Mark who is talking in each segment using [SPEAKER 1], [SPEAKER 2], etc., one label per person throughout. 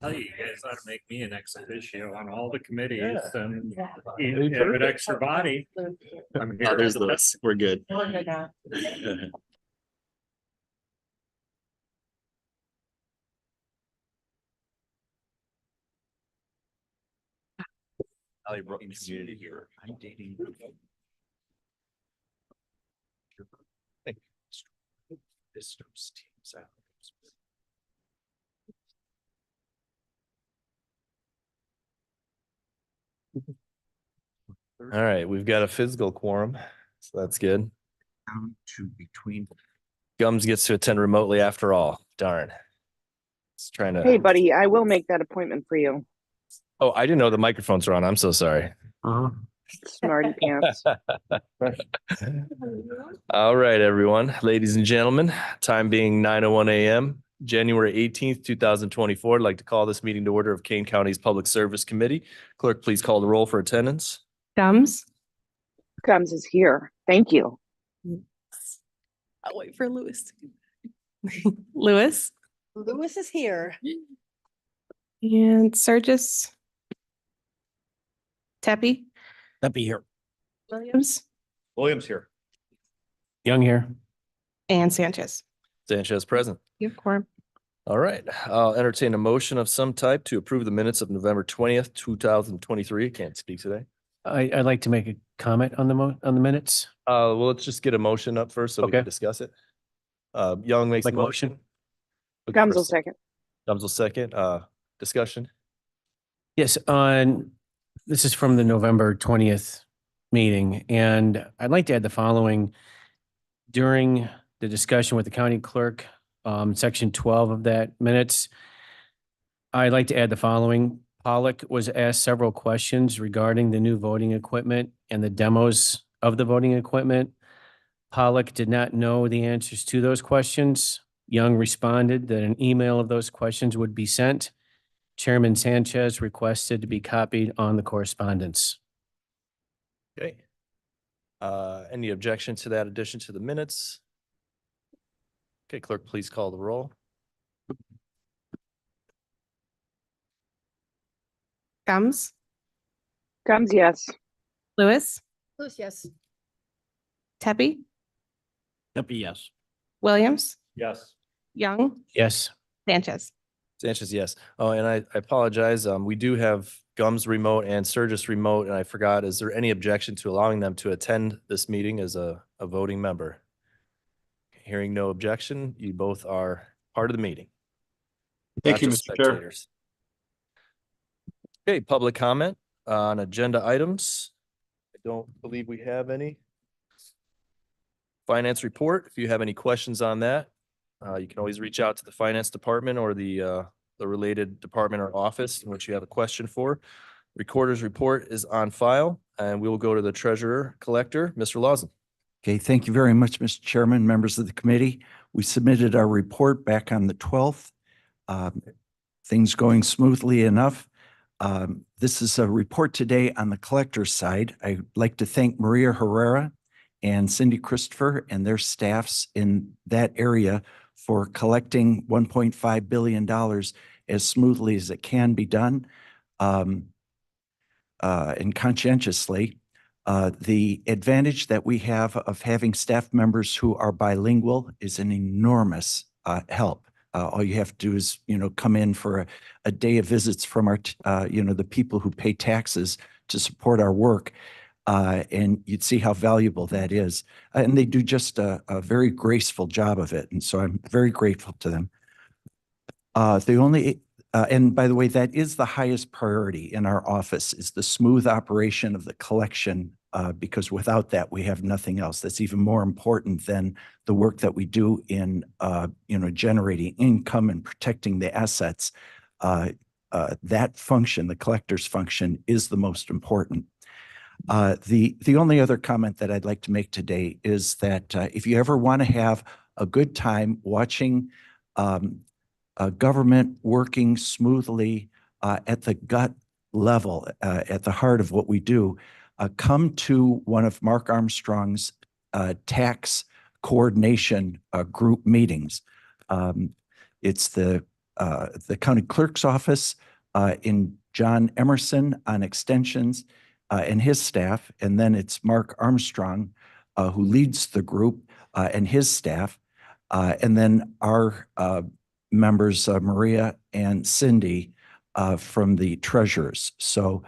[SPEAKER 1] Tell you, you guys ought to make me an ex officio on all the committees
[SPEAKER 2] Yeah.
[SPEAKER 1] and you have an extra body. I'm here.
[SPEAKER 2] There's Lewis. We're good. Ali brought community here. I'm dating. This teams out. All right, we've got a physical quorum, so that's good.
[SPEAKER 3] Down to between.
[SPEAKER 2] Gums gets to attend remotely after all. Darn. It's trying to.
[SPEAKER 4] Hey, buddy, I will make that appointment for you.
[SPEAKER 2] Oh, I didn't know the microphones were on. I'm so sorry.
[SPEAKER 4] Smarty pants.
[SPEAKER 2] All right, everyone, ladies and gentlemen, time being 9:01 a.m., January 18th, 2024. I'd like to call this meeting to order of Kane County's Public Service Committee. Clerk, please call the roll for attendance.
[SPEAKER 5] Gums.
[SPEAKER 4] Comes is here. Thank you.
[SPEAKER 5] I'll wait for Lewis. Lewis
[SPEAKER 6] Lewis is here.
[SPEAKER 5] and Surgis. Tepe,
[SPEAKER 3] That'd be here.
[SPEAKER 5] Williams,
[SPEAKER 1] Williams here.
[SPEAKER 3] Young here.
[SPEAKER 5] and Sanchez.
[SPEAKER 2] Sanchez present.
[SPEAKER 5] You have quorum.
[SPEAKER 2] All right, I'll entertain a motion of some type to approve the minutes of November 20th, 2023. I can't speak today.
[SPEAKER 3] I'd like to make a comment on the minutes.
[SPEAKER 2] Well, let's just get a motion up first so we can
[SPEAKER 3] Okay.
[SPEAKER 2] discuss it. Young makes the
[SPEAKER 3] Like motion.
[SPEAKER 2] motion. Looking
[SPEAKER 4] Comes
[SPEAKER 2] for
[SPEAKER 4] will second.
[SPEAKER 2] Gums will second. Discussion.
[SPEAKER 3] Yes, this is from the November 20th meeting, and I'd like to add the following. During the discussion with the county clerk, section 12 of that minutes, I'd like to add the following. Pollock was asked several questions regarding the new voting equipment and the demos of the voting equipment. Pollock did not know the answers to those questions. Young responded that an email of those questions would be sent. Chairman Sanchez requested to be copied on the correspondence.
[SPEAKER 2] Okay. Any objection to that addition to the minutes? Okay, clerk, please call the roll.
[SPEAKER 5] Gums,
[SPEAKER 4] Comes, yes.
[SPEAKER 5] Lewis,
[SPEAKER 6] Lewis, yes.
[SPEAKER 5] Tepe,
[SPEAKER 3] That'd be yes.
[SPEAKER 5] Williams,
[SPEAKER 1] Yes.
[SPEAKER 5] Young,
[SPEAKER 3] Yes.
[SPEAKER 5] Sanchez.
[SPEAKER 2] Sanchez, yes. Oh, and I apologize. We do have Gums remote and Surgis remote, and I forgot, is there any objection to allowing them to attend this meeting as a voting member? Hearing no objection, you both are part of the meeting.
[SPEAKER 7] Thank
[SPEAKER 2] Not
[SPEAKER 7] you,
[SPEAKER 2] just
[SPEAKER 7] Mr. Chair.
[SPEAKER 2] spectators. Okay, public comment on agenda items. I don't believe we have any. Finance report, if you have any questions on that, you can always reach out to the finance department or the related department or office in which you have a question for. Recorder's report is on file, and we will go to the treasurer collector, Mr. Lawson.
[SPEAKER 8] Okay, thank you very much, Mr. Chairman, members of the committee. We submitted our report back on the 12th. Things going smoothly enough. This is a report today on the collector's side. I'd like to thank Maria Herrera and Cindy Christopher and their staffs in that area for collecting $1.5 billion as smoothly as it can be done and conscientiously. The advantage that we have of having staff members who are bilingual is an enormous help. All you have to do is, come in for a day of visits from our, the people who pay taxes to support our work. And you'd see how valuable that is. And they do just a very graceful job of it. And so I'm very grateful to them. And by the way, that is the highest priority in our office, is the smooth operation of the collection, because without that, we have nothing else. That's even more important than the work that we do in, generating income and protecting the assets. That function, the collector's function, is the most important. The only other comment that I'd like to make today is that if you ever want to have a good time watching government working smoothly at the gut level, at the heart of what we do, come to one of Mark Armstrong's tax coordination group meetings. It's the the county clerk's office, in John Emerson on extensions, and his staff. And then it's Mark Armstrong, who leads the group, and his staff. And then our members, Maria and Cindy, from the treasurers. So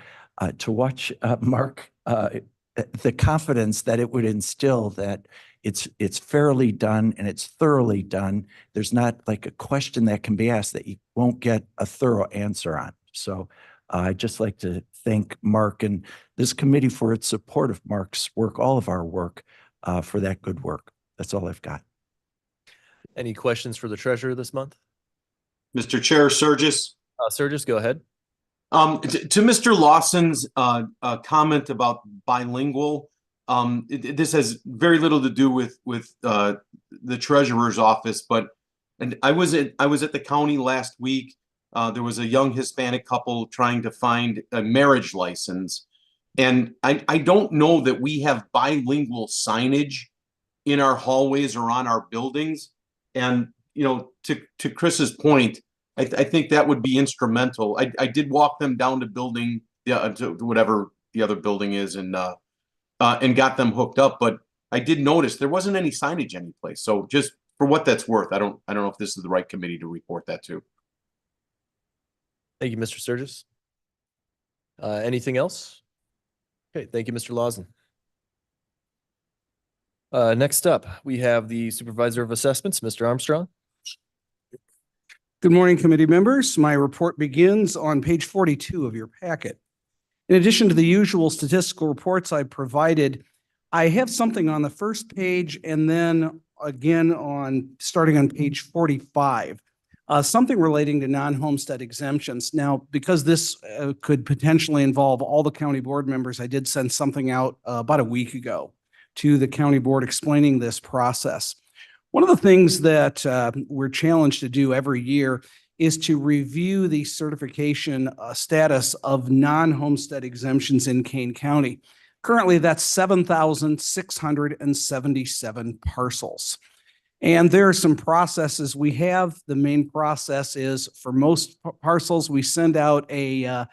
[SPEAKER 8] to watch Mark, the confidence that it would instill that it's fairly done and it's thoroughly done. There's not like a question that can be asked that you won't get a thorough answer on. So I'd just like to thank Mark and this committee for its support of Mark's work, all of our work, for that good work. That's all I've got.
[SPEAKER 2] Any questions for the treasurer this month?
[SPEAKER 7] Mr. Chair, Surgis.
[SPEAKER 2] Surges, go ahead.
[SPEAKER 7] To Mr. Lawson's comment about bilingual, this has very little to do with the treasurer's office, and I was at the county last week. There was a young Hispanic couple trying to find a marriage license, and I don't know that we have bilingual signage in our hallways or on our buildings. And to Chris's point, I think that would be instrumental. I did walk them down to building, to whatever the other building is, and got them hooked up. But I did notice there wasn't any signage anyplace. So just for what that's worth, I don't know if this is the right committee to report that to.
[SPEAKER 2] Thank you, Mr. Surges. Anything else? Okay, thank you, Mr. Lawson. Next up, we have the Supervisor of Assessments, Mr. Armstrong.
[SPEAKER 9] Good morning, committee members. My report begins on page 42 of your packet. In addition to the usual statistical reports I provided, I have something on the first page and then again starting on page 45, something relating to non-homestead exemptions. Now, because this could potentially involve all the county board members, I did send something out about a week ago to the county board explaining this process. One of the things that we're challenged to do every year is to review the certification status of non-homestead exemptions in Kane County. Currently, that's 7,677 parcels. And there are some processes we have. The main process is for most parcels, we send out a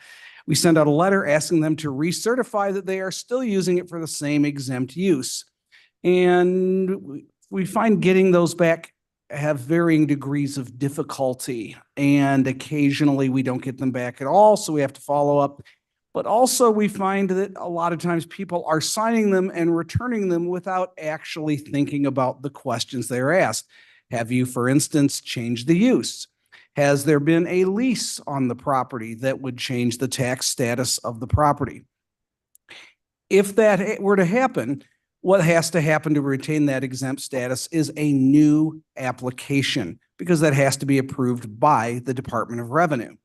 [SPEAKER 9] letter asking them to recertify that they are still using it for the same exempt use. And we find getting those back have varying degrees of difficulty, and occasionally we don't get them back at all, so we have to follow up. But also we find that a lot of times people are signing them and returning them without actually thinking about the questions they're asked. Have you, for instance, changed the use? Has there been a lease on the property that would change the tax status of the property? If that were to happen, what has to happen to retain that exempt status is a new application, because that has to be approved by the Department of Revenue.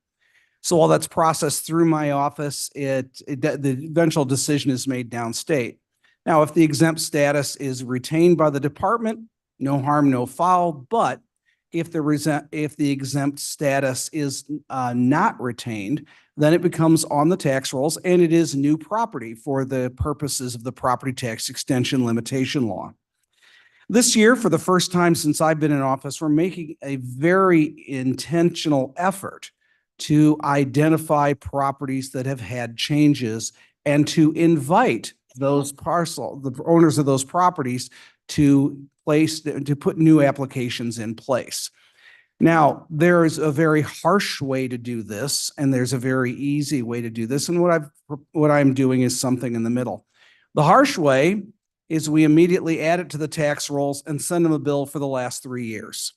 [SPEAKER 9] So while that's processed through my office, the eventual decision is made downstate. Now, if the exempt status is retained by the department, no harm, no foul. But if the exempt status is not retained, then it becomes on the tax rolls and it is new property for the purposes of the property tax extension limitation law. This year, for the first time since I've been in office, we're making a very intentional effort to identify properties that have had changes and to invite the owners of those properties to put new applications in place. Now, there is a very harsh way to do this, and there's a very easy way to do this. And what I'm doing is something in the middle. The harsh way is we immediately add it to the tax rolls and send them a bill for the last 3 years.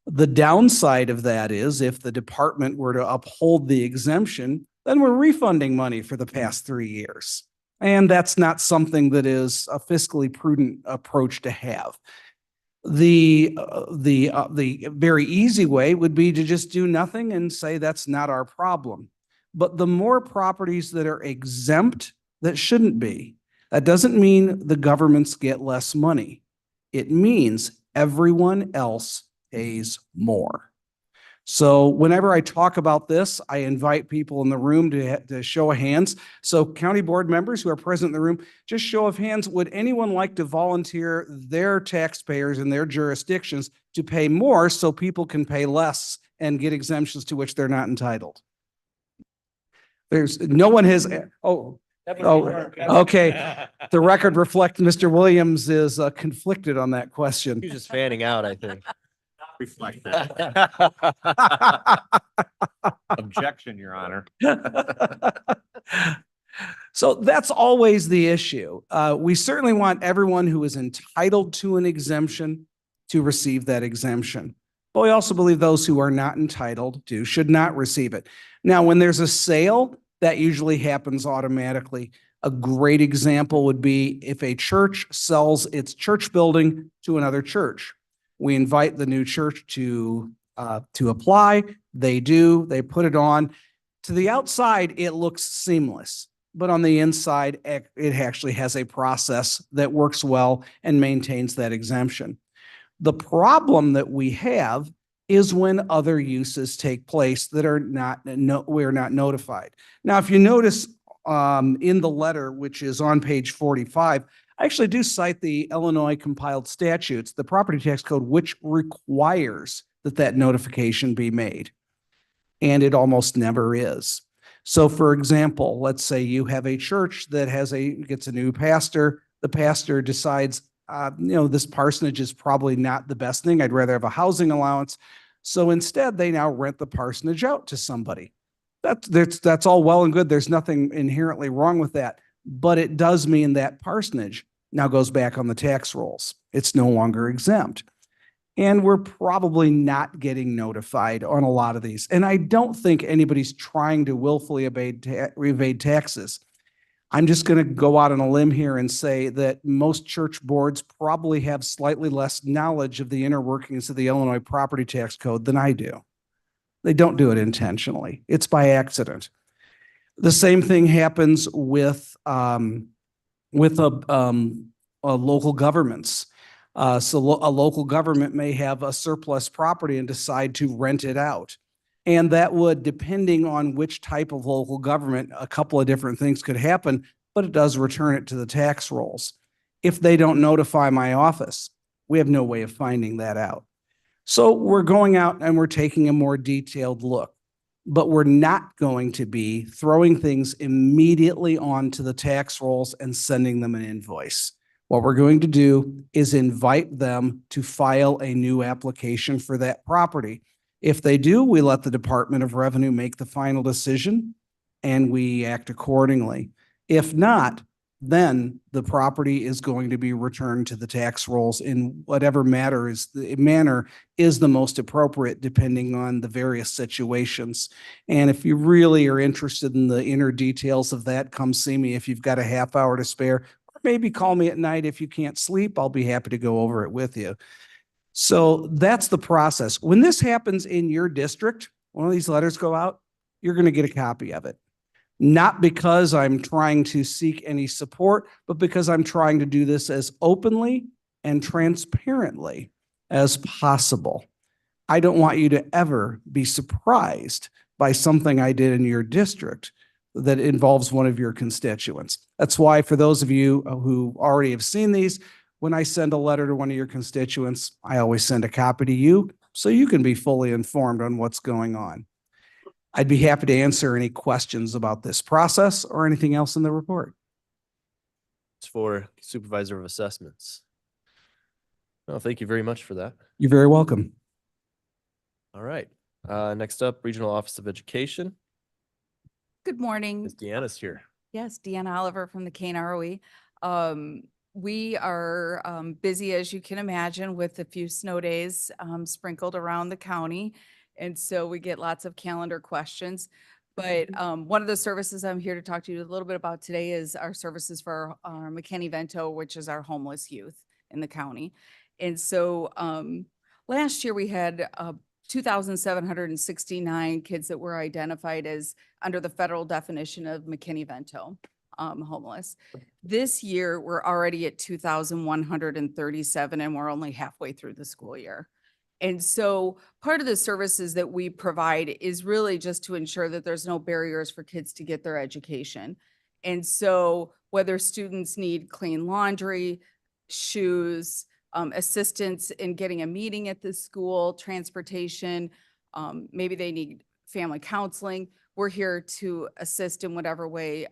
[SPEAKER 9] The downside of that is if the department were to uphold the exemption, then we're refunding money for the past 3 years. And that's not something that is a fiscally prudent approach to have. The very easy way would be to just do nothing and say that's not our problem. But the more properties that are exempt that shouldn't be, that doesn't mean the governments get less money. It means everyone else pays more. So whenever I talk about this, I invite people in the room to show of hands. So county board members who are present in the room, just show of hands. Would anyone like to volunteer their taxpayers in their jurisdictions to pay more so people can pay less and get exemptions to which they're not entitled. There's, no one has, okay. The record reflects Mr. Williams is conflicted on that question.
[SPEAKER 2] He's just fanning out, I think.
[SPEAKER 1] Reflect that. Objection, Your Honor.
[SPEAKER 9] So that's always the issue. We certainly want everyone who is entitled to an exemption to receive that exemption. But we also believe those who are not entitled to should not receive it. Now, when there's a sale, that usually happens automatically. A great example would be if a church sells its church building to another church. We invite the new church to apply. They do, they put it on. To the outside, it looks seamless, but on the inside, it actually has a process that works well and maintains that exemption. The problem that we have is when other uses take place that are we're not notified. Now, if you notice in the letter, which is on page 45, I actually do cite the Illinois compiled statutes, the property tax code, which requires that notification be made. And it almost never is. So for example, let's say you have a church that gets a new pastor. The pastor decides, this parsonage is probably not the best thing. I'd rather have a housing allowance. So instead, they now rent the parsonage out to somebody. That's all well and good. There's nothing inherently wrong with that. But it does mean that parsonage now goes back on the tax rolls. It's no longer exempt. And we're probably not getting notified on a lot of these. And I don't think anybody's trying to willfully evade taxes. I'm just going to go out on a limb here and say that most church boards probably have slightly less knowledge of the inner workings of the Illinois property tax code than I do. They don't do it intentionally. It's by accident. The same thing happens with local governments. So a local government may have a surplus property and decide to rent it out. And that would, depending on which type of local government, a couple of different things could happen, but it does return it to the tax rolls. If they don't notify my office, we have no way of finding that out. So we're going out and we're taking a more detailed look, but we're not going to be throwing things immediately onto the tax rolls and sending them an invoice. What we're going to do is invite them to file a new application for that property. If they do, we let the Department of Revenue make the final decision and we act accordingly. If not, then the property is going to be returned to the tax rolls in whatever manner is the most appropriate depending on the various situations. And if you really are interested in the inner details of that, come see me if you've got a half hour to spare, or maybe call me at night if you can't sleep. I'll be happy to go over it with you. So that's the process. When this happens in your district, one of these letters go out, you're going to get a copy of it. Not because I'm trying to seek any support, but because I'm trying to do this as openly and transparently as possible. I don't want you to ever be surprised by something I did in your district that involves one of your constituents. That's why for those of you who already have seen these, when I send a letter to one of your constituents, I always send a copy to you so you can be fully informed on what's going on. I'd be happy to answer any questions about this process or anything else in the report.
[SPEAKER 2] It's for Supervisor of Assessments. Well, thank you very much for that.
[SPEAKER 9] You're very welcome.
[SPEAKER 2] All right. Next up, Regional Office of Education.
[SPEAKER 10] Good morning.
[SPEAKER 2] Ms. Deanna's here.
[SPEAKER 10] Yes, Deanna Oliver from the Kane ROE. We are busy, as you can imagine, with a few snow days sprinkled around the county. And so we get lots of calendar questions. But one of the services I'm here to talk to you a little bit about today is our services for our McKinney-Vento, which is our homeless youth in the county. And so last year we had 2,769 kids that were identified as under the federal definition of McKinney-Vento homeless. This year, we're already at 2,137 and we're only halfway through the school year. And so part of the services that we provide is really just to ensure that there's no barriers for kids to get their education. And so whether students need clean laundry, shoes, assistance in getting a meeting at the school, transportation, Maybe they need family counseling. We're here to assist in whatever way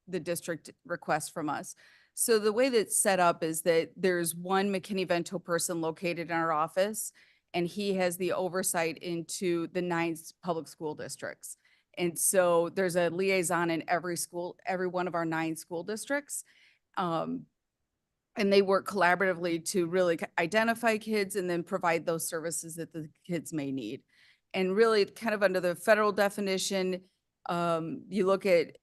[SPEAKER 10] the district requests from us. So the way that's set up is that there's one McKinney-Vento person located in our office, and he has the oversight into the 9 public school districts. And so there's a liaison in every school, every one of our 9 school districts. And they work collaboratively to really identify kids and then provide those services that the kids may need. And really kind of under the federal definition, you look at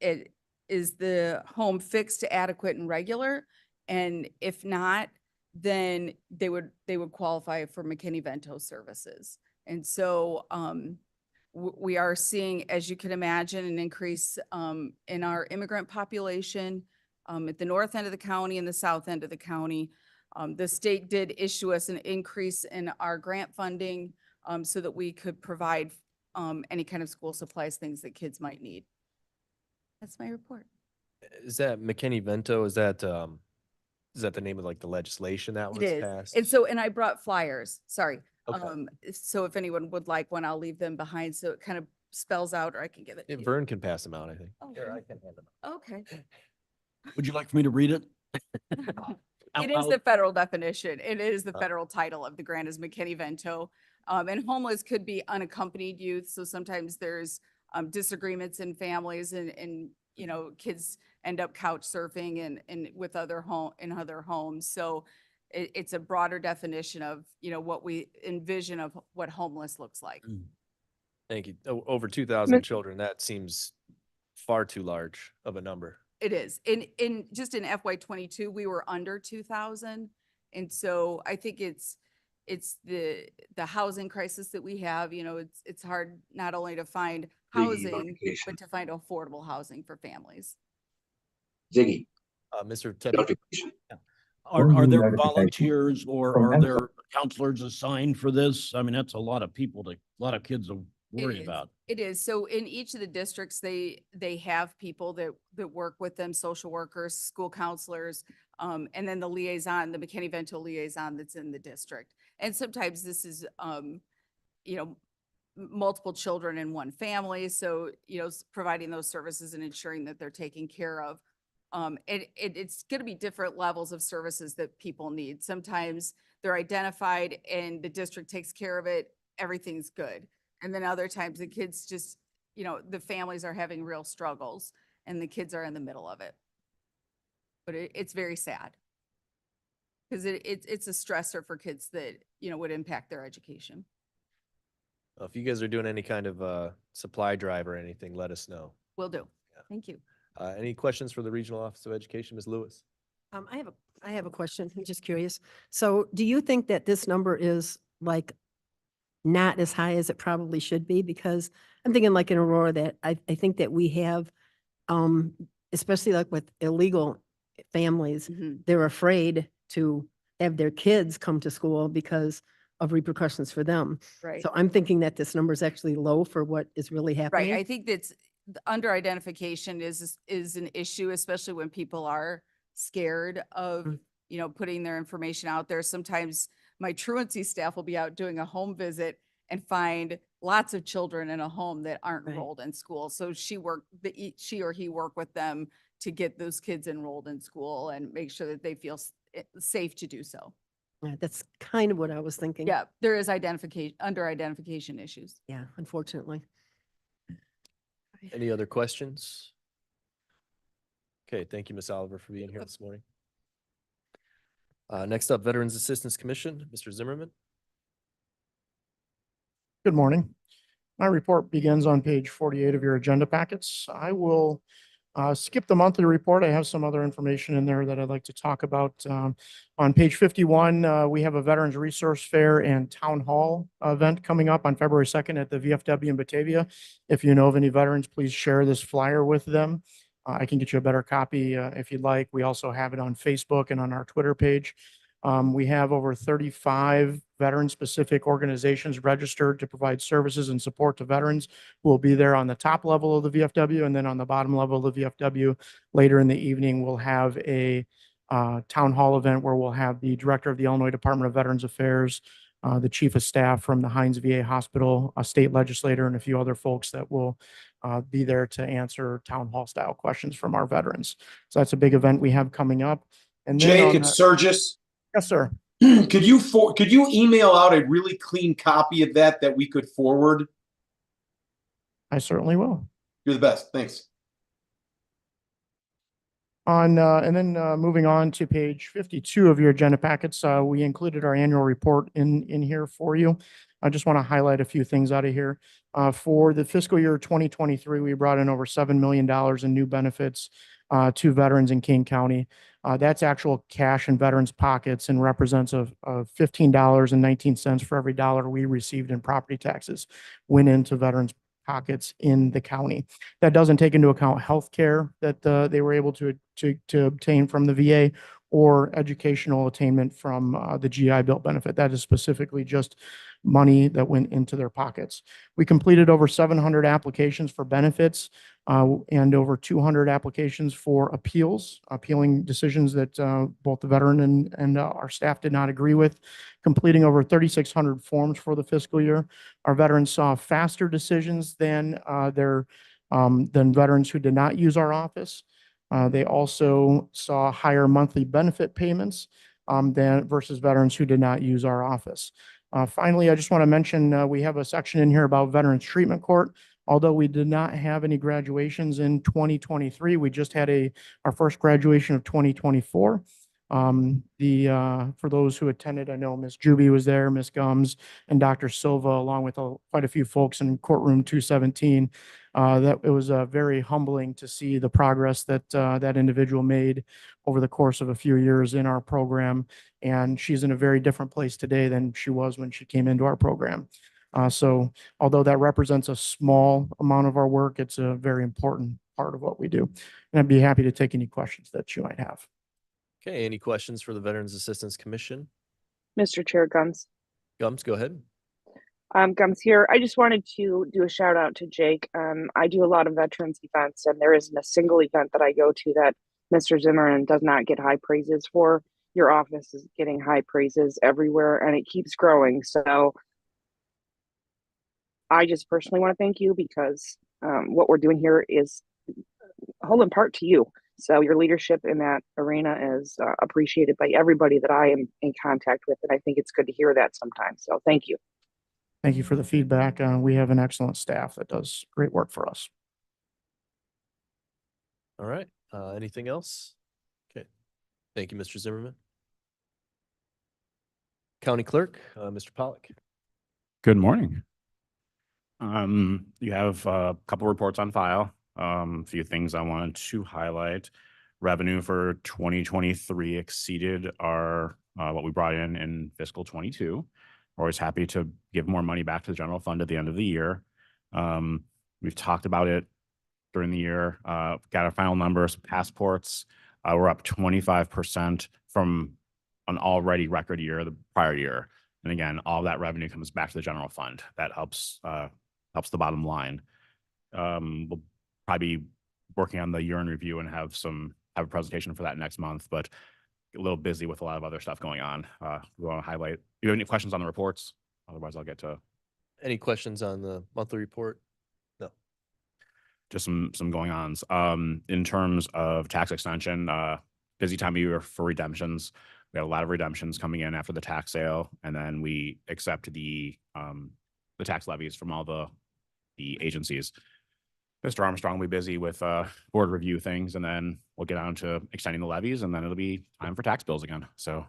[SPEAKER 10] is the home fixed, adequate, and regular? And if not, then they would qualify for McKinney-Vento services. And so we are seeing, as you can imagine, an increase in our immigrant population at the north end of the county and the south end of the county. The state did issue us an increase in our grant funding so that we could provide any kind of school supplies, things that kids might need. That's my report.
[SPEAKER 2] Is that McKinney-Vento? Is that the name of like the legislation that was
[SPEAKER 10] It is.
[SPEAKER 2] passed?
[SPEAKER 10] And so, and I brought flyers, sorry.
[SPEAKER 2] Okay.
[SPEAKER 10] So if anyone would like one, I'll leave them behind. So it kind of spells out, or I can give it to
[SPEAKER 2] Yeah,
[SPEAKER 10] you.
[SPEAKER 2] Vern can pass them out, I think.
[SPEAKER 10] Oh,
[SPEAKER 2] Here, I
[SPEAKER 10] great.
[SPEAKER 2] can hand them out.
[SPEAKER 10] Okay.
[SPEAKER 11] Would you like for me to read it?
[SPEAKER 10] It is the federal definition. It is the federal title of the grant is McKinney-Vento. And homeless could be unaccompanied youth. So sometimes there's disagreements in families and you know, kids end up couch surfing and with other homes. So it's a broader definition of, you know, what we envision of what homeless looks like.
[SPEAKER 2] Thank you. Over 2,000 children, that seems far too large of a number.
[SPEAKER 10] It is. In just in FY '22, we were under 2,000. And so I think it's the housing crisis that we have, you know, it's hard not only to find housing, but to find affordable housing for families.
[SPEAKER 11] Ziggy.
[SPEAKER 2] Mr. Teddy.
[SPEAKER 11] Are there volunteers or are there counselors assigned for this? I mean, that's a lot of people a lot of kids to worry about.
[SPEAKER 10] It is. So in each of the districts, they have people that work with them, social workers, school counselors, and then the liaison, the McKinney-Vento liaison that's in the district. And sometimes this is, you know, multiple children in one family. So, you know, providing those services and ensuring that they're taken care of. It's going to be different levels of services that people need. Sometimes they're identified and the district takes care of it. Everything's good. And then other times the kids just, you know, the families are having real struggles and the kids are in the middle of it. But it's very sad because it's a stressor for kids that, you know, would impact their education.
[SPEAKER 2] Well, if you guys are doing any kind of supply drive or anything, let us know.
[SPEAKER 10] Will do. Thank you.
[SPEAKER 2] Any questions for the Regional Office of Education, Ms. Lewis?
[SPEAKER 6] I have a question. I'm just curious. So do you think that this number is like not as high as it probably should be? Because I'm thinking like in Aurora that I think that we have, especially like with illegal families, they're afraid to have their kids come to school because of repercussions for them.
[SPEAKER 10] Right.
[SPEAKER 6] So I'm thinking that this number is actually low for what is really happening.
[SPEAKER 10] Right. I think that's the under identification is an issue, especially when people are scared of, you know, putting their information out there. Sometimes my truancy staff will be out doing a home visit and find lots of children in a home that aren't enrolled in school. So she or he work with them to get those kids enrolled in school and make sure that they feel safe to do so.
[SPEAKER 6] Yeah, that's kind of what I was thinking.
[SPEAKER 10] Yeah, there is under identification issues.
[SPEAKER 6] Yeah, unfortunately.
[SPEAKER 2] Any other questions? Okay, thank you, Ms. Oliver, for being here this morning. Next up, Veterans Assistance Commission, Mr. Zimmerman.
[SPEAKER 12] Good morning. My report begins on page 48 of your agenda packets. I will skip the monthly report. I have some other information in there that I'd like to talk about. On page 51, we have a Veterans Resource Fair and Town Hall event coming up on February 2nd at the VFW in Batavia. If you know of any veterans, please share this flyer with them. I can get you a better copy if you'd like. We also have it on Facebook and on our Twitter page. We have over 35 veteran-specific organizations registered to provide services and support to veterans who will be there on the top level of the VFW, and then on the bottom level of the VFW. Later in the evening, we'll have a town hall event where we'll have the director of the Illinois Department of Veterans Affairs, the chief of staff from the Heinz VA Hospital, a state legislator, and a few other folks that will be there to answer town hall style questions from our veterans. So that's a big event we have coming up. And then
[SPEAKER 7] Jake,
[SPEAKER 12] on
[SPEAKER 7] it's
[SPEAKER 12] the-
[SPEAKER 7] Surgis.
[SPEAKER 12] Yes, sir.
[SPEAKER 7] Could you email out a really clean copy of that we could forward?
[SPEAKER 12] I certainly will.
[SPEAKER 7] You're the best. Thanks.
[SPEAKER 12] And then moving on to page 52 of your agenda packets, we included our annual report in here for you. I just want to highlight a few things out of here. For the fiscal year 2023, we brought in over $7 million in new benefits to veterans in King County. That's actual cash in veterans' pockets and represents of $15.19 for every dollar we received in property taxes went into veterans' pockets in the county. That doesn't take into account health care that they were able to obtain from the VA or educational attainment from the GI Bill benefit. That is specifically just money that went into their pockets. We completed over 700 applications for benefits and over 200 applications for appealing decisions that both the veteran and our staff did not agree with, completing over 3,600 forms for the fiscal year. Our veterans saw faster decisions than veterans who did not use our office. They also saw higher monthly benefit payments than versus veterans who did not use our office. Finally, I just want to mention we have a section in here about Veterans Treatment Court. Although we did not have any graduations in 2023, we just had our first graduation of 2024. For those who attended, I know Ms. Juby was there, Ms. Gums, and Dr. Silva, along with quite a few folks in courtroom 217. That it was very humbling to see the progress that that individual made over the course of a few years in our program. And she's in a very different place today than she was when she came into our program. So although that represents a small amount of our work, it's a very important part of what we do. And I'd be happy to take any questions that you might have.
[SPEAKER 2] Okay, any questions for the Veterans Assistance Commission?
[SPEAKER 4] Mr. Chair, Gums.
[SPEAKER 2] Gums, go ahead.
[SPEAKER 4] Gums here. I just wanted to do a shout out to Jake. I do a lot of veterans events, and there isn't a single event that I go to that Mr. Zimmerman does not get high praises for. Your office is getting high praises everywhere, and it keeps growing. So I just personally want to thank you because what we're doing here is whole in part to you. So your leadership in that arena is appreciated by everybody that I am in contact with, and I think it's good to hear that sometimes. So thank you.
[SPEAKER 12] Thank you for the feedback. We have an excellent staff that does great work for us.
[SPEAKER 2] All right, anything else? Okay, thank you, Mr. Zimmerman. County Clerk, Mr. Pollock.
[SPEAKER 13] Good morning. You have a couple reports on file. A few things I wanted to highlight. Revenue for 2023 exceeded our what we brought in fiscal 22. We're always happy to give more money back to the general fund at the end of the year. We've talked about it during the year. Got our final numbers, passports. We're up 25% from an already record year, the prior year. And again, all that revenue comes back to the general fund. That helps the bottom line. We'll probably be working on the year in review and have a presentation for that next month, but a little busy with a lot of other stuff going on. We want to highlight. You have any questions on the reports? Otherwise, I'll get to.
[SPEAKER 2] Any questions on the monthly report? No.
[SPEAKER 13] Just some going ons. In terms of tax extension, busy time of year for redemptions. We had a lot of redemptions coming in after the tax sale, and then we accept the tax levies from all the agencies. Mr. Armstrong will be busy with board review things, and then we'll get on to extending the levies, and then it'll be time for tax bills again. So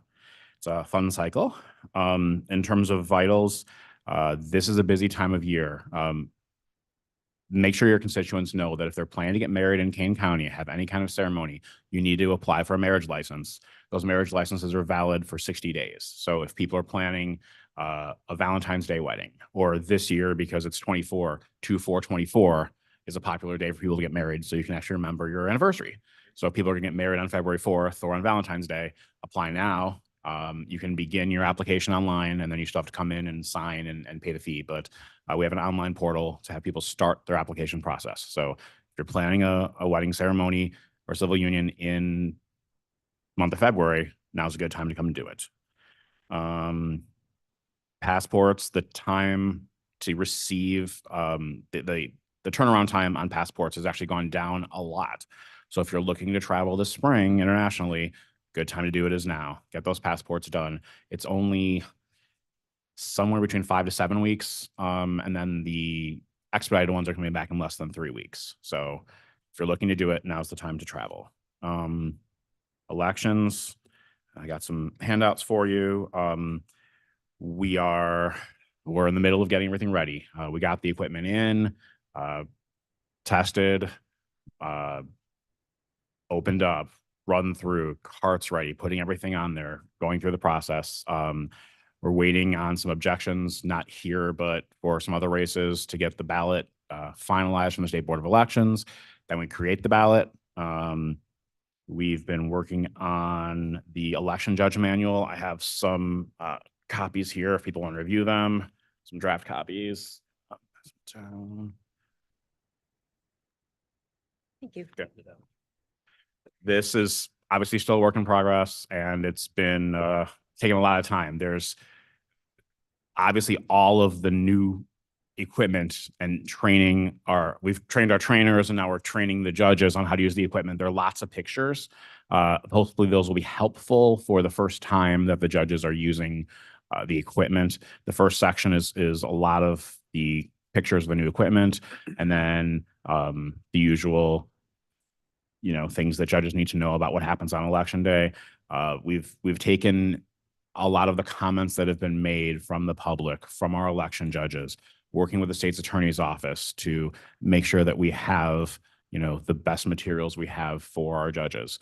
[SPEAKER 13] it's a fun cycle. In terms of vitals, this is a busy time of year. Make sure your constituents know that if they're planning to get married in Kane County, have any kind of ceremony, you need to apply for a marriage license. Those marriage licenses are valid for 60 days. So if people are planning a Valentine's Day wedding, or this year, because it's 24/24 is a popular day for people to get married, so you can actually remember your anniversary. So if people are gonna get married on February 4th or on Valentine's Day, apply now. You can begin your application online, and then you still have to come in and sign and pay the fee. But we have an online portal to have people start their application process. So if you're planning a wedding ceremony or civil union in month of February, now's a good time to come and do it. passports, the time to receive the turnaround time on passports has actually gone down a lot. So if you're looking to travel this spring internationally, good time to do it is now. Get those passports done. It's only somewhere between 5 to 7 weeks. And then the expedited ones are coming back in less than 3 weeks. So if you're looking to do it, now's the time to travel. Elections, I got some handouts for you. We're in the middle of getting everything ready. We got the equipment in, tested, opened up, run through, carts ready, putting everything on there, going through the process. We're waiting on some objections, not here, but for some other races to get the ballot finalized from the State Board of Elections. Then we create the ballot. We've been working on the election judge manual. I have some copies here if people want to review them, some draft copies.
[SPEAKER 6] Thank you.
[SPEAKER 13] Okay. This is obviously still a work in progress, and it's been taking a lot of time. There's obviously all of the new equipment and training. We've trained our trainers, and now we're training the judges on how to use the equipment. There are lots of pictures. Hopefully those will be helpful for the first time that the judges are using the equipment. The first section is a lot of the pictures of the new equipment, and then the usual things that judges need to know about what happens on election day. We've taken a lot of the comments that have been made from the public, from our election judges, working with the state's attorney's office to make sure that we have, the best materials we have for our judges.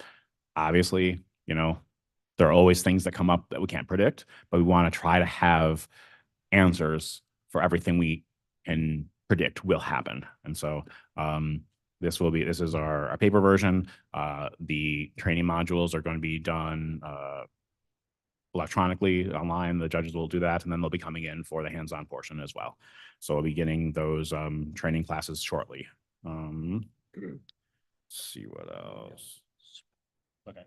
[SPEAKER 13] Obviously, there are always things that come up that we can't predict, but we want to try to have answers for everything we can predict will happen. And so, this is our paper version. The training modules are going to be done electronically online. The judges will do that, and then they'll be coming in for the hands-on portion as well. So we'll be getting those training classes shortly. Let's see what else. Okay.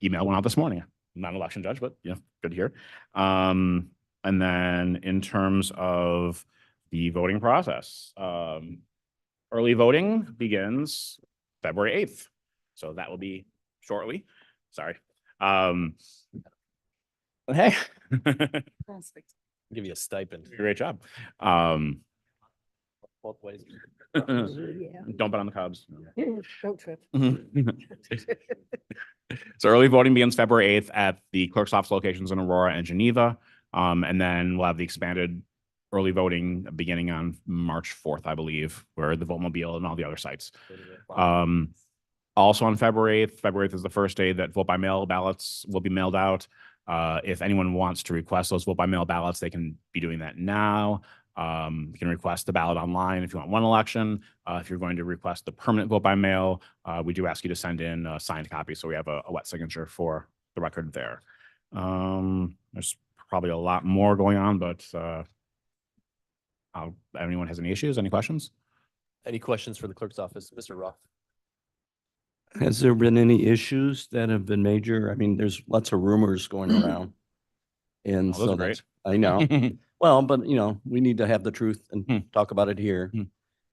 [SPEAKER 13] Email went out this morning. I'm not an election judge, but good to hear. And then in terms of the voting process, early voting begins February 8th. So that will be shortly. Sorry. Hey.
[SPEAKER 2] Give you a stipend.
[SPEAKER 13] Great job.
[SPEAKER 2] Both ways.
[SPEAKER 13] Don't bet on the Cubs.
[SPEAKER 6] Don't trip.
[SPEAKER 13] So early voting begins February 8th at the clerk's office locations in Aurora and Geneva. And then we'll have the expanded early voting beginning on March 4th, I believe, where the Votemobile and all the other sites. Also on February 8th is the first day that vote by mail ballots will be mailed out. If anyone wants to request those vote by mail ballots, they can be doing that now. You can request the ballot online if you want one election. If you're going to request the permanent vote by mail, we do ask you to send in a signed copy so we have a wet signature for the record there. There's probably a lot more going on, but anyone has any issues, any questions?
[SPEAKER 2] Any questions for the clerk's office? Mr. Roth?
[SPEAKER 14] Has there been any issues that have been major? I mean, there's lots of rumors going around. And
[SPEAKER 13] Oh, those
[SPEAKER 14] so
[SPEAKER 13] are great.
[SPEAKER 14] I know. Well, but we need to have the truth and talk about it here.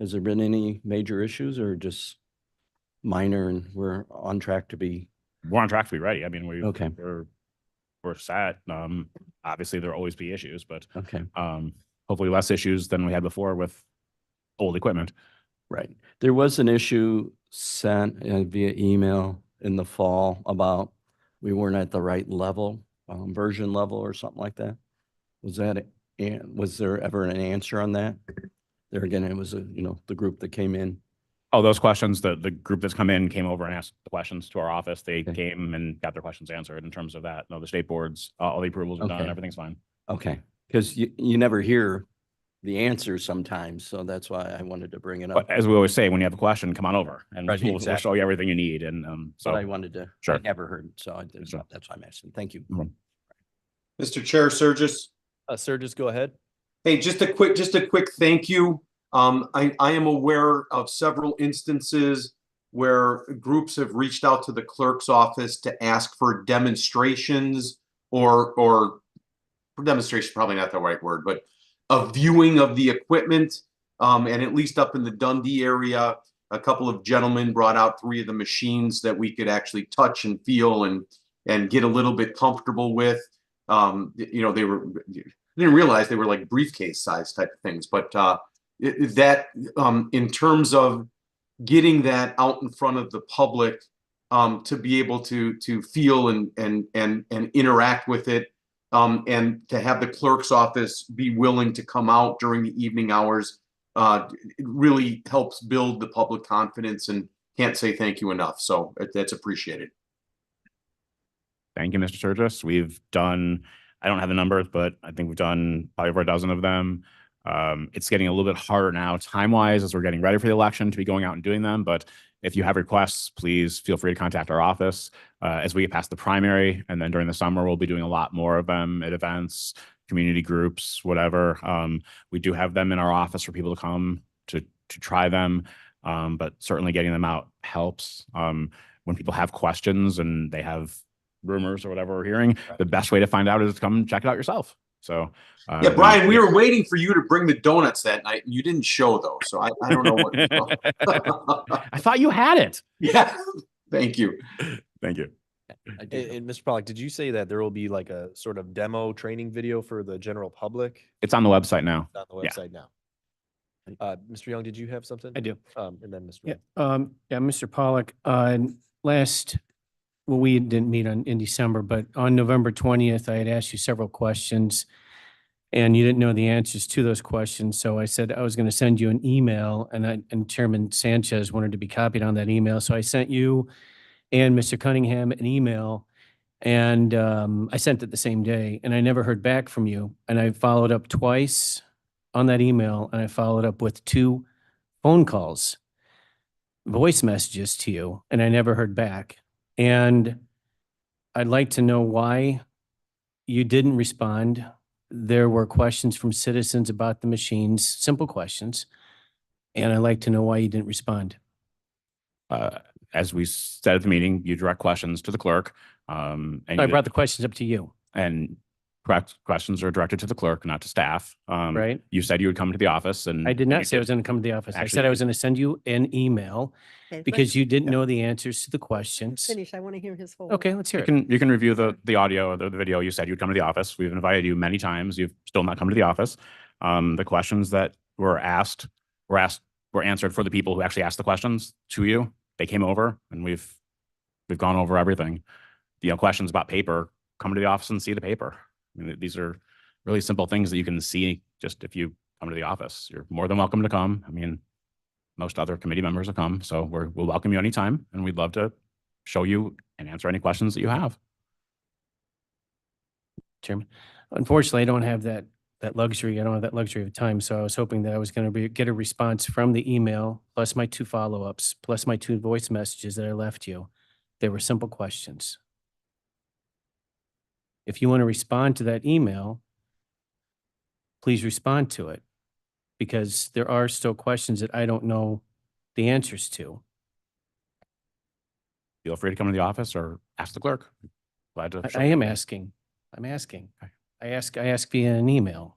[SPEAKER 14] Has there been any major issues or just minor and we're on track to be?
[SPEAKER 13] We're on track to be ready. I mean,
[SPEAKER 14] Okay.
[SPEAKER 13] we're set. Obviously there'll always be issues, but
[SPEAKER 14] Okay.
[SPEAKER 13] hopefully less issues than we had before with old equipment.
[SPEAKER 14] Right. There was an issue sent via email in the fall about we weren't at the right level, version level or something like that. Was there ever an answer on that? There again, it was the group that came in.
[SPEAKER 13] Oh, those questions, the group that's come in came over and asked the questions to our office. They came and got their questions answered in terms of that. No, the state boards, all the approvals are done.
[SPEAKER 14] Okay.
[SPEAKER 13] Everything's fine.
[SPEAKER 14] Okay. Because you never hear the answer sometimes. So that's why I wanted to bring it up.
[SPEAKER 13] But as we always say, when you have a question, come on over and
[SPEAKER 14] Right,
[SPEAKER 13] we'll
[SPEAKER 14] exactly.
[SPEAKER 13] show you everything you need. And
[SPEAKER 14] But I wanted to,
[SPEAKER 13] Sure.
[SPEAKER 14] I never heard. So
[SPEAKER 13] Sure.
[SPEAKER 14] that's why I'm asking. Thank you.
[SPEAKER 7] Mr. Chair, Surges.
[SPEAKER 2] Sir, just go ahead.
[SPEAKER 7] Hey, just a quick thank you. I am aware of several instances where groups have reached out to the clerk's office to ask for demonstrations or demonstration, probably not the right word, but a viewing of the equipment. And at least up in the Dundee area, a couple of gentlemen brought out 3 of the machines that we could actually touch and feel and get a little bit comfortable with. You know, didn't realize they were like briefcase size type of things, but in terms of getting that out in front of the public, to be able to feel and interact with it, and to have the clerk's office be willing to come out during the evening hours, it really helps build the public confidence, and can't say thank you enough. So that's appreciated.
[SPEAKER 13] Thank you, Mr. Sturgis. We've done, I don't have the numbers, but I think we've done probably over a dozen of them. It's getting a little bit harder now time-wise as we're getting ready for the election to be going out and doing them. But if you have requests, please feel free to contact our office as we get past the primary. And then during the summer, we'll be doing a lot more of them at events, community groups, whatever. We do have them in our office for people to come to try them. But certainly getting them out helps. When people have questions and they have rumors or whatever we're hearing, the best way to find out is to come check it out yourself. So
[SPEAKER 7] yeah, Brian, we were waiting for you to bring the donuts that night, and you didn't show those. So I don't know what.
[SPEAKER 13] I thought you had it.
[SPEAKER 7] Yeah. Thank you.
[SPEAKER 13] Thank you.
[SPEAKER 2] And Mr. Pollack, did you say that there will be like a sort of demo training video for the general public?
[SPEAKER 13] It's on the website now.
[SPEAKER 2] It's on the website now. Mr. Young, did you have something?
[SPEAKER 3] I do.
[SPEAKER 2] And then Mr.
[SPEAKER 3] Yeah, Mr. Pollack, well, we didn't meet in December, but on November 20th, I had asked you several questions and you didn't know the answers to those questions. So I said I was going to send you an email, and Chairman Sanchez wanted to be copied on that email. So I sent you and Mr. Cunningham an email, and I sent it the same day, and I never heard back from you. And I followed up twice on that email, and I followed up with 2 phone calls, voice messages to you, and I never heard back. And I'd like to know why you didn't respond. There were questions from citizens about the machines, simple questions, and I'd like to know why you didn't respond.
[SPEAKER 13] As we said at the meeting, you direct questions to the clerk. And
[SPEAKER 3] I brought the questions up to you.
[SPEAKER 13] And correct questions are directed to the clerk, not to staff.
[SPEAKER 3] Right.
[SPEAKER 13] You said you would come to the office, and
[SPEAKER 3] I did not say I was going to come to the office. I said I was going to send you an email because you didn't know the answers to the questions.
[SPEAKER 6] Finish. I want to hear his whole.
[SPEAKER 3] Okay, let's hear it.
[SPEAKER 13] You can review the audio or the video. You said you'd come to the office. We've invited you many times. You've still not come to the office. The questions that were answered for the people who actually asked the questions to you. They came over, and we've gone over everything. Questions about paper, come to the office and see the paper. I mean, these are really simple things that you can see just if you come to the office. You're more than welcome to come. I mean, most other committee members have come, so we'll welcome you anytime, and we'd love to show you and answer any questions that you have.
[SPEAKER 3] Chairman, unfortunately, I don't have that luxury. I don't have that luxury of time. So I was hoping that I was going to get a response from the email, plus my 2 follow-ups, plus my 2 voice messages that I left you. They were simple questions. If you want to respond to that email, please respond to it, because there are still questions that I don't know the answers to.
[SPEAKER 13] Feel free to come to the office or ask the clerk. Glad to.
[SPEAKER 3] I am asking. I'm asking. I ask via an email.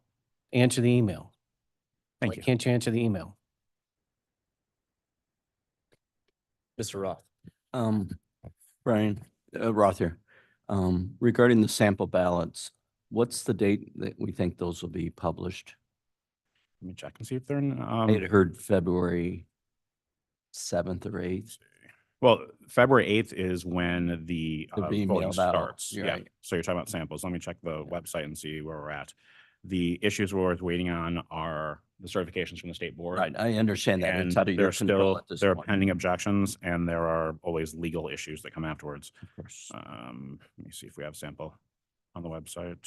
[SPEAKER 3] Answer the email.
[SPEAKER 13] Thank you.
[SPEAKER 3] Why can't you answer the email?
[SPEAKER 2] Mr. Roth.
[SPEAKER 14] Brian, Roth here. Regarding the sample ballots, what's the date that we think those will be published?
[SPEAKER 13] Let me check and see if they're in.
[SPEAKER 14] I had heard February 7th or 8th.
[SPEAKER 13] Well, February 8th is when the
[SPEAKER 14] They're being
[SPEAKER 13] voting
[SPEAKER 14] mailed out.
[SPEAKER 13] starts.
[SPEAKER 14] You're
[SPEAKER 13] Yeah.
[SPEAKER 14] right.
[SPEAKER 13] So you're talking about samples. Let me check the website and see where we're at. The issues we're waiting on are the certifications from the state board.
[SPEAKER 14] Right, I understand that.
[SPEAKER 13] And
[SPEAKER 14] It's out of your control at this
[SPEAKER 13] there are
[SPEAKER 14] point.
[SPEAKER 13] pending objections, and there are always legal issues that come afterwards.
[SPEAKER 14] Of course.
[SPEAKER 13] Let me see if we have sample on the website.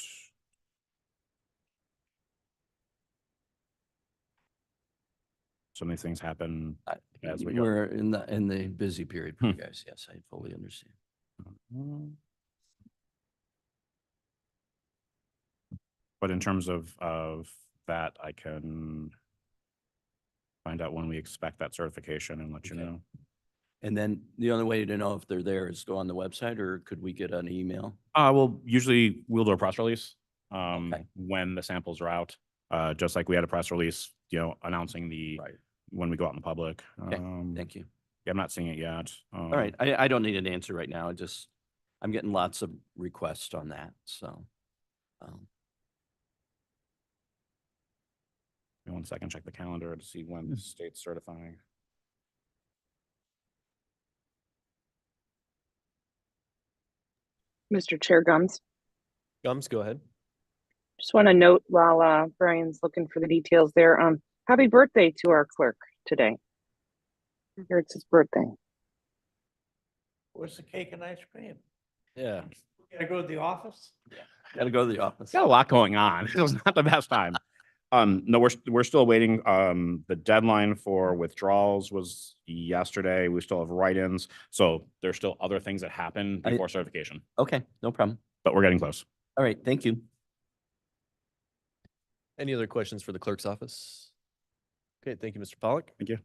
[SPEAKER 13] So many things happen as we go.
[SPEAKER 14] We're in the busy period for you guys. Yes, I fully understand.
[SPEAKER 13] But in terms of that, I can find out when we expect that certification and let you know.
[SPEAKER 14] And then the only way to know if they're there is go on the website, or could we get an email?
[SPEAKER 13] Well, usually we'll do a press release um, when the samples are out. Just like we had a press release, announcing when we go out in the public.
[SPEAKER 14] Thank you.
[SPEAKER 13] Yeah, I'm not seeing it yet.
[SPEAKER 14] All right. I don't need an answer right now. I'm getting lots of requests on that, so.
[SPEAKER 13] Give me 1 second, check the calendar to see when the state's certifying.
[SPEAKER 4] Mr. Chair Gums,
[SPEAKER 2] Gums, go ahead.
[SPEAKER 4] just want to note while Brian's looking for the details there, happy birthday to our clerk today. Here it's his birthday.
[SPEAKER 15] Where's the cake and ice cream?
[SPEAKER 2] Yeah.
[SPEAKER 15] Gotta go to the office?
[SPEAKER 14] Gotta go to the office.
[SPEAKER 13] Got a lot going on. It was not the best time. No, we're still waiting. The deadline for withdrawals was yesterday. We still have write-ins. So there's still other things that happen before certification,
[SPEAKER 14] Okay, no problem.
[SPEAKER 13] but we're getting close.
[SPEAKER 14] All right, thank you.
[SPEAKER 2] Any other questions for the clerk's office? Okay, thank you, Mr. Pollock.
[SPEAKER 13] Thank you.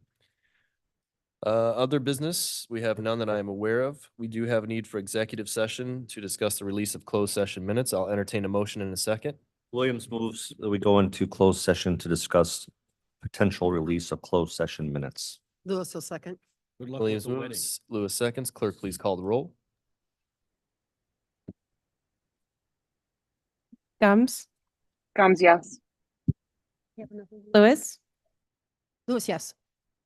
[SPEAKER 2] Other business, we have none that I am aware of. We do have a need for executive session to discuss the release of closed session minutes. I'll entertain a motion in a second.
[SPEAKER 16] Williams moves that we go into closed session to discuss potential release of closed session minutes.
[SPEAKER 6] Lewis will second.
[SPEAKER 11] Good luck with
[SPEAKER 2] Williams
[SPEAKER 11] the wedding.
[SPEAKER 2] moves, Lewis seconds. Clerk, please call the roll.
[SPEAKER 5] Gums,
[SPEAKER 4] Gums, yes.
[SPEAKER 5] Lewis,
[SPEAKER 6] Lewis, yes.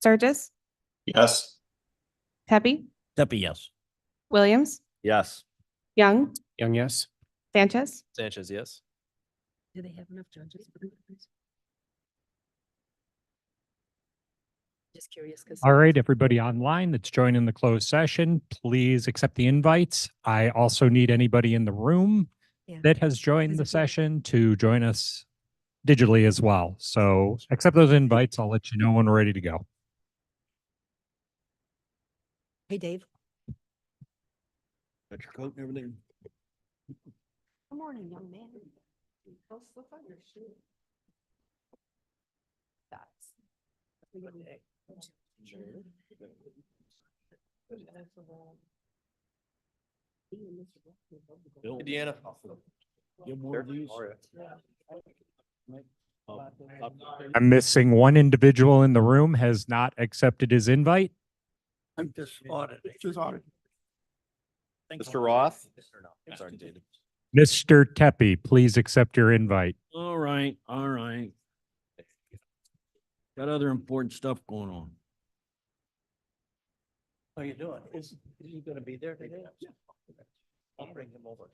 [SPEAKER 5] Sturgis,
[SPEAKER 7] Yes.
[SPEAKER 5] Pepe,
[SPEAKER 11] Deppie, yes.
[SPEAKER 5] Williams,
[SPEAKER 16] Yes.
[SPEAKER 5] Young,
[SPEAKER 3] Young, yes.
[SPEAKER 5] Sanchez.
[SPEAKER 2] Sanchez, yes.
[SPEAKER 6] Do they have enough judges? Just curious because.
[SPEAKER 1] All right, everybody online that's joining the closed session, please accept the invites. I also need anybody in the room
[SPEAKER 6] Yeah.
[SPEAKER 1] that has joined the session to join us digitally as well. So accept those invites. I'll let you know when we're ready to go.
[SPEAKER 6] Hey, Dave.
[SPEAKER 11] Got your coat and everything?
[SPEAKER 6] Good morning, young man. How's the fire shoot?
[SPEAKER 11] Bill,
[SPEAKER 2] Deanna.
[SPEAKER 11] you have more of these?
[SPEAKER 1] I'm missing one individual in the room has not accepted his invite.
[SPEAKER 15] I'm just auditing. Just auditing.
[SPEAKER 2] Mr. Roth? Sorry, David.
[SPEAKER 1] Mr. Tepe, please accept your invite.
[SPEAKER 11] All right, all right. Got other important stuff going on.
[SPEAKER 15] How you doing? Is he gonna be there today? I'll bring him over.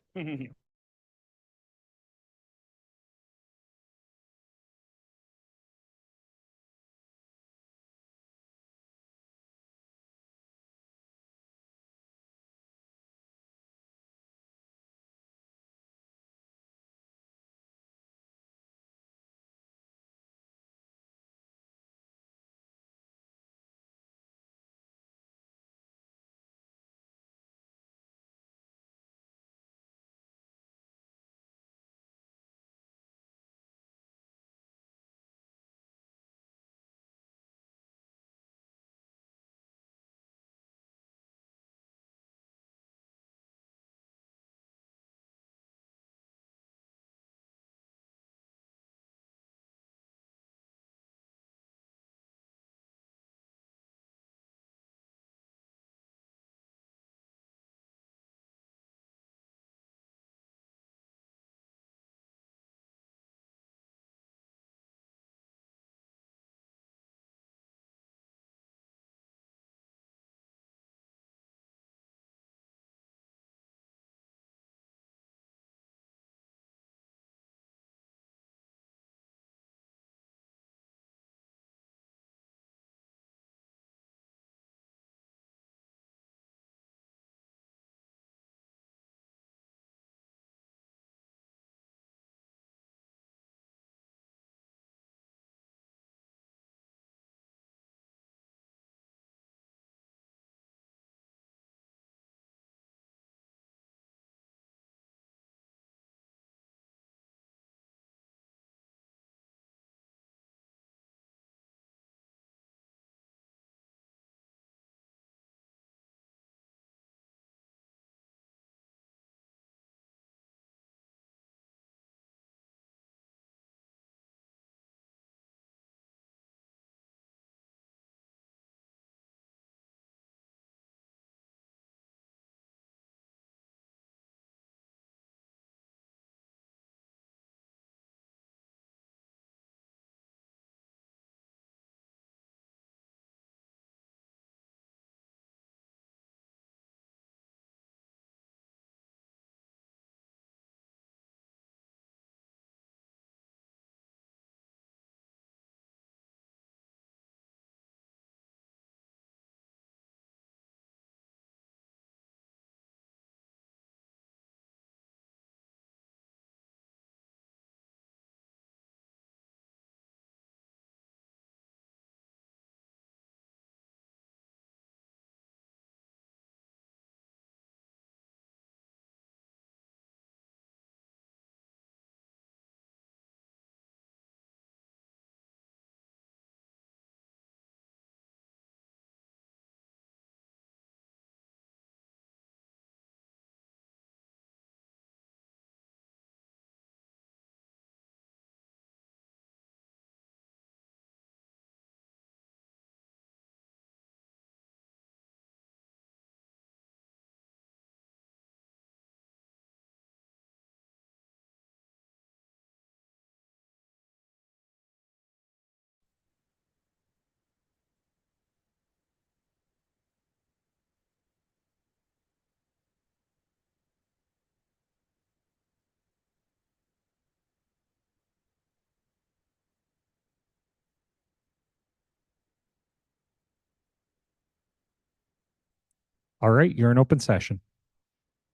[SPEAKER 1] All right, you're in open session.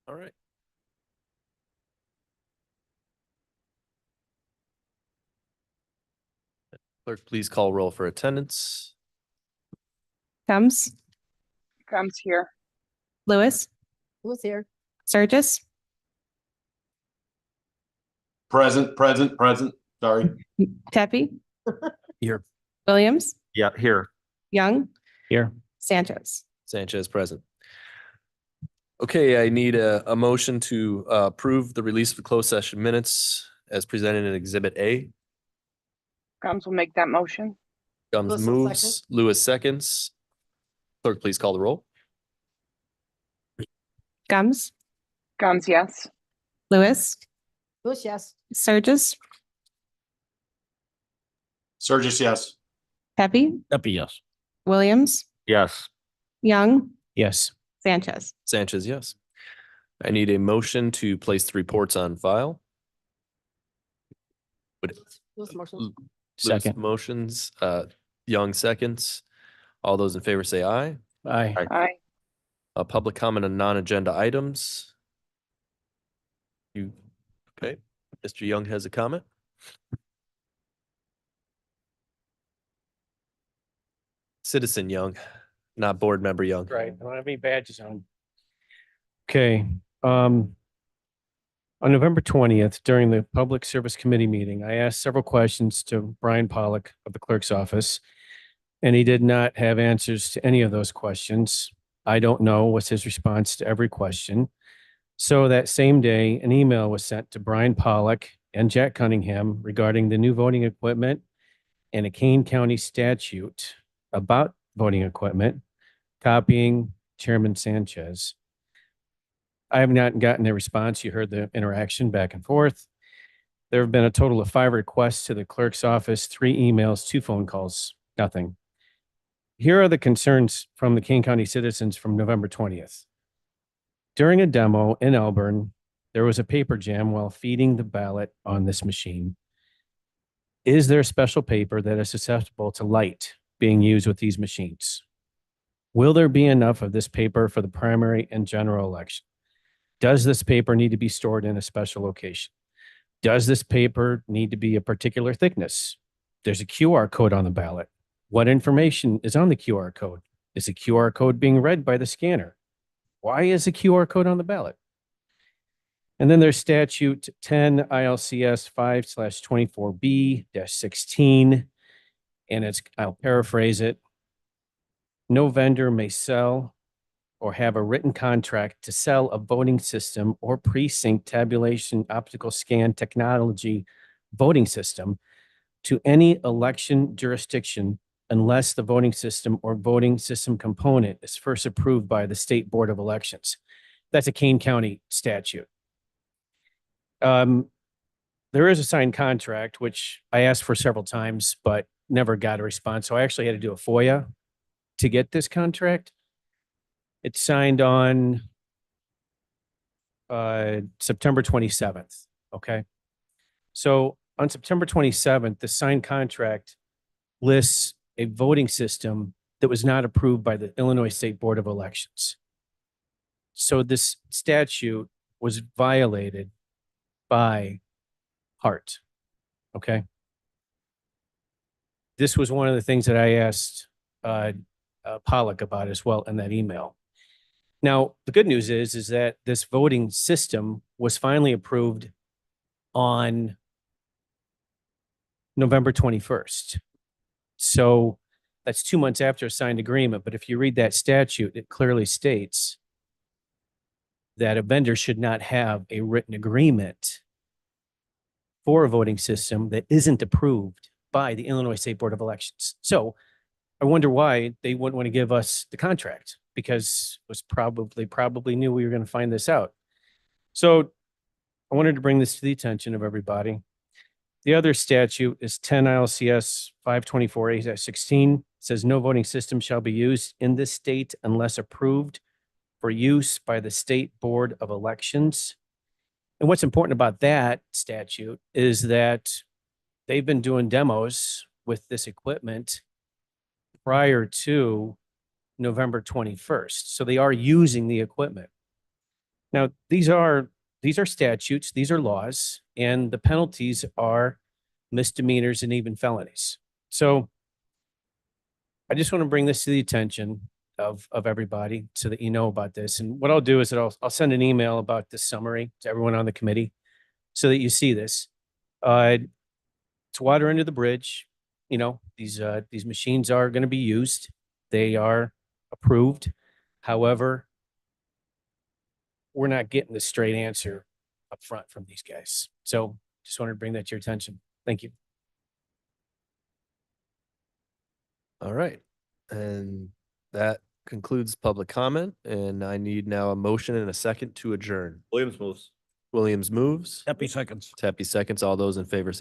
[SPEAKER 2] All right. Clerk, please call roll for attendance.
[SPEAKER 5] Combs,
[SPEAKER 4] Comes here.
[SPEAKER 5] Lewis,
[SPEAKER 6] Who's here?
[SPEAKER 5] Sturgis,
[SPEAKER 7] Present, present, present. Sorry.
[SPEAKER 5] Tepe,
[SPEAKER 3] Here.
[SPEAKER 5] Williams,
[SPEAKER 16] Yeah, here.
[SPEAKER 5] Young,
[SPEAKER 3] Here.
[SPEAKER 5] Sanchez.
[SPEAKER 2] Sanchez present. Okay, I need a motion to approve the release of the closed session minutes as presented in Exhibit A.
[SPEAKER 4] Comes will make that motion.
[SPEAKER 2] Gums
[SPEAKER 6] Lewis will
[SPEAKER 2] moves, Lewis seconds. Clerk, please call the roll.
[SPEAKER 5] Combs,
[SPEAKER 4] Comes, yes.
[SPEAKER 5] Lewis,
[SPEAKER 6] Who's yes?
[SPEAKER 5] Sturgis,
[SPEAKER 7] Surges, yes.
[SPEAKER 5] Pepe,
[SPEAKER 11] Pepe, yes.
[SPEAKER 5] Williams,
[SPEAKER 16] Yes.
[SPEAKER 5] Young,
[SPEAKER 3] Yes.
[SPEAKER 5] Sanchez.
[SPEAKER 2] Sanchez, yes. I need a motion to place the reports on file. Would
[SPEAKER 6] Who's motion?
[SPEAKER 2] Lewis
[SPEAKER 3] Second.
[SPEAKER 2] motions, Young seconds. All those in favor say aye.
[SPEAKER 3] Aye.
[SPEAKER 4] Aye.
[SPEAKER 2] Public comment on non-agenda items. You, okay, Mr. Young has a comment. Citizen Young, not board member Young.
[SPEAKER 3] Right. I don't have any badges on. Okay. On November 20th, during the Public Service Committee meeting, I asked several questions to Brian Pollock of the clerk's office, and he did not have answers to any of those questions. I don't know what's his response to every question. So that same day, an email was sent to Brian Pollock and Jack Cunningham regarding the new voting equipment and a Kane County statute about voting equipment, copying Chairman Sanchez. I have not gotten a response. You heard the interaction back and forth. There have been a total of 5 requests to the clerk's office, 3 emails, 2 phone calls, nothing. Here are the concerns from the Kane County citizens from November 20th. During a demo in Elburn, there was a paper jam while feeding the ballot on this machine. Is there special paper that is susceptible to light being used with these machines? Will there be enough of this paper for the primary and general election? Does this paper need to be stored in a special location? Does this paper need to be a particular thickness? There's a QR code on the ballot. What information is on the QR code? Is the QR code being read by the scanner? Why is a QR code on the ballot? And then there's statute 10 ILCS 5/24B-16. And it's, I'll paraphrase it. No vendor may sell or have a written contract to sell a voting system or precinct tabulation optical scan technology voting system to any election jurisdiction unless the voting system or voting system component is first approved by the State Board of Elections. That's a Kane County statute. There is a signed contract, which I asked for several times, but never got a response. So I actually had to do a FOIA to get this contract. It's signed on September 27th. Okay. So on September 27th, the signed contract lists a voting system that was not approved by the Illinois State Board of Elections. So this statute was violated by Hart. Okay. This was one of the things that I asked Pollock about as well in that email. Now, the good news is that this voting system was finally approved on November 21st. So that's 2 months after a signed agreement. But if you read that statute, it clearly states that a vendor should not have a written agreement for a voting system that isn't approved by the Illinois State Board of Elections. So I wonder why they wouldn't want to give us the contract, because it was probably knew we were going to find this out. So I wanted to bring this to the attention of everybody. The other statute is 10 ILCS 524A-16. It says no voting system shall be used in this state unless approved for use by the State Board of Elections. And what's important about that statute is that they've been doing demos with this equipment prior to November 21st. So they are using the equipment. Now, these are statutes, these are laws, and the penalties are misdemeanors and even felonies. So I just want to bring this to the attention of everybody so that you know about this. And what I'll do is that I'll send an email about this summary to everyone on the committee so that you see this. It's water under the bridge. You know, these machines are going to be used. They are approved. However, we're not getting the straight answer up front from these guys. So just wanted to bring that to your attention. Thank you.
[SPEAKER 2] All right. And that concludes public comment, and I need now a motion and a second to adjourn.
[SPEAKER 16] Williams moves.
[SPEAKER 2] Williams moves.
[SPEAKER 11] Happy seconds.
[SPEAKER 2] Tappy seconds. All those in favor say